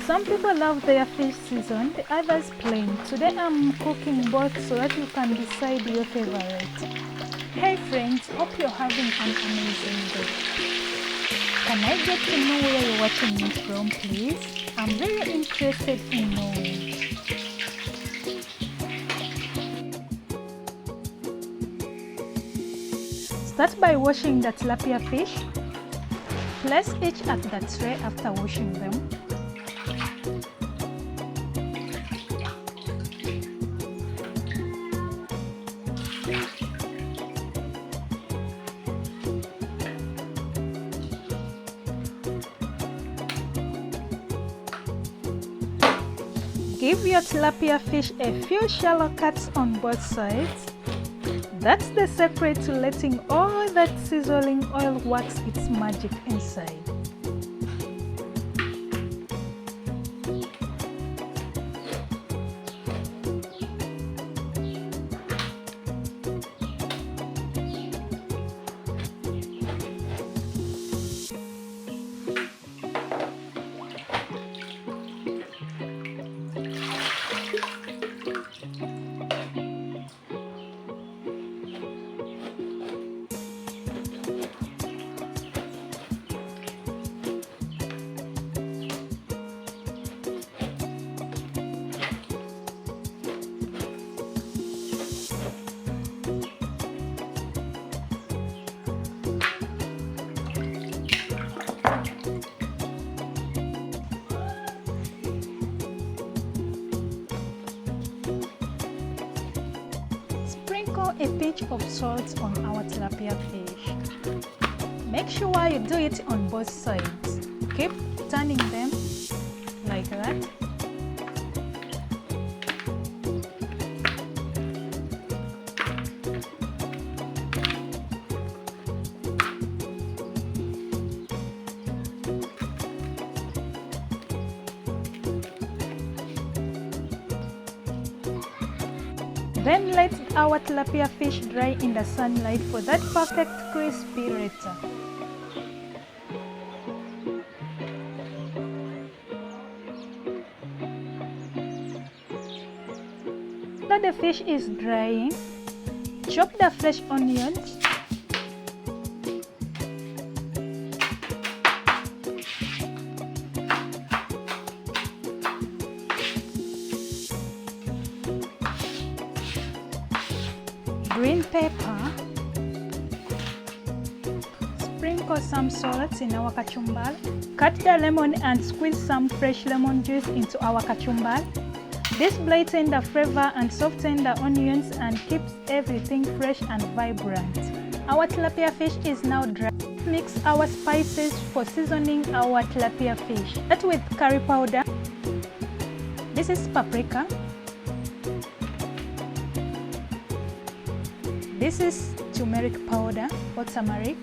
Some people love their fish seasoned, others plain. Today I'm cooking both so that you can decide your favorite. Hey friends, hope you're having an amazing day. Can I get to know where you're watching me from, please? I'm very interested in knowing. Start by washing the tilapia fish. Place each at the tray after washing them. Give your tilapia fish a few shallow cuts on both sides. That's the secret to letting all that sizzling oil work its magic inside. Sprinkle a pinch of salt on our tilapia fish. Make sure you do it on both sides. Keep turning them like that. Then let our tilapia fish dry in the sunlight for that perfect crispy return. After the fish is drying, chop the fresh onions, green pepper, sprinkle some salt in our kachumbari, cut the lemon and squeeze some fresh lemon juice into our kachumbari. This brightens the flavor and softens the onions and keeps everything fresh and vibrant. Our tilapia fish is now dry. Mix our spices for seasoning our tilapia fish. Start with curry powder. This is paprika. This is turmeric powder or turmeric.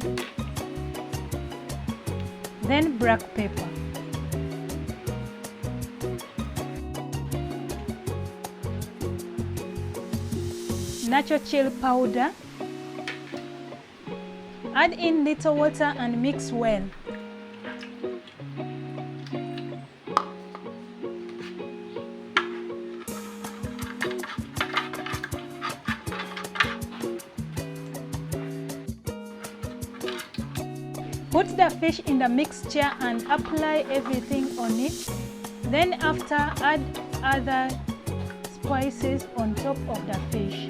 Then black pepper. Nacho chill powder. Add in little water and mix well. Put the fish in the mixture and apply everything on it. Then after, add other spices on top of the fish.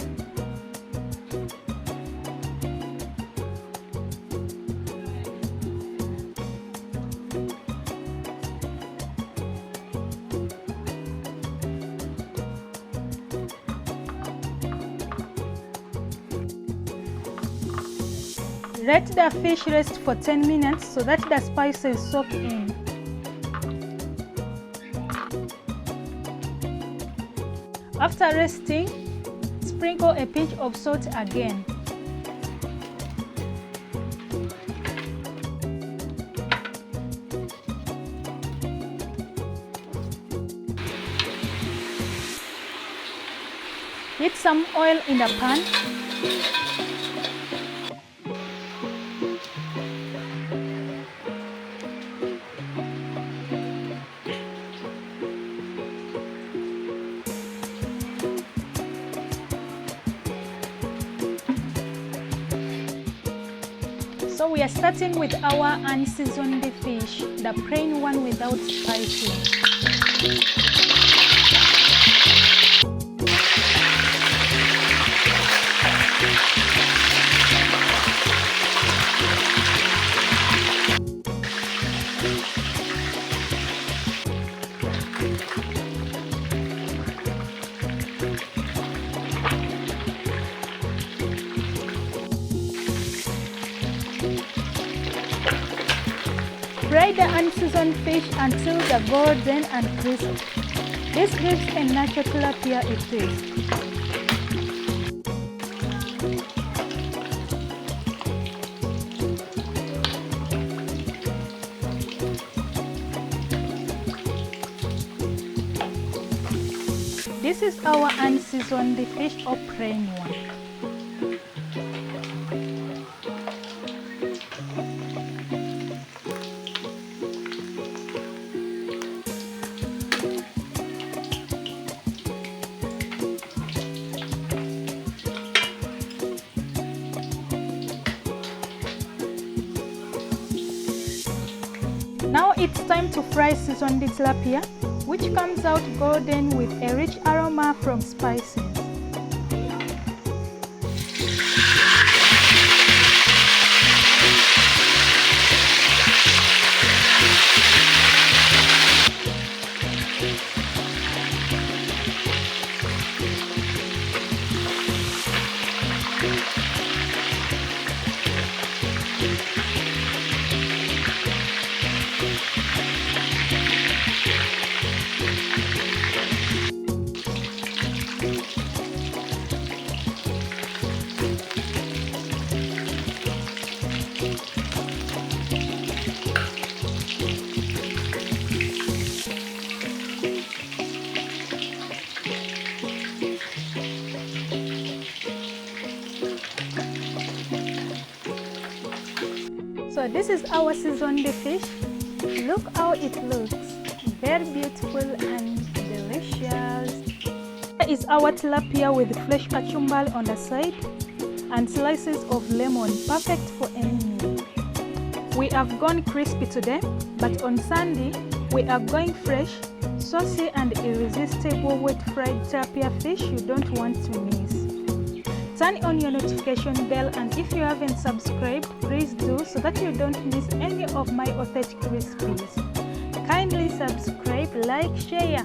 Let the fish rest for 10 minutes so that the spices soak in. After resting, sprinkle a pinch of salt again. Heat some oil in the pan. So we are starting with our unseasoned fish, the plain one without spices. Fry the unseasoned fish until they're golden and crisp. This gives a natural tilapia a taste. This is our unseasoned fish or plain one. Now it's time to fry seasoned tilapia, which comes out golden with a rich aroma from spices. So this is our seasoned fish. Look how it looks. Very beautiful and delicious. Here is our tilapia with fresh kachumbari on the side and slices of lemon, perfect for any meal. We have gone crispy today, but on Sunday we are going fresh, saucy and irresistible with fried tilapia fish you don't want to miss. Turn on your notification bell, and if you haven't subscribed, please do so that you don't miss any of my authentic recipes. Kindly subscribe, like, share.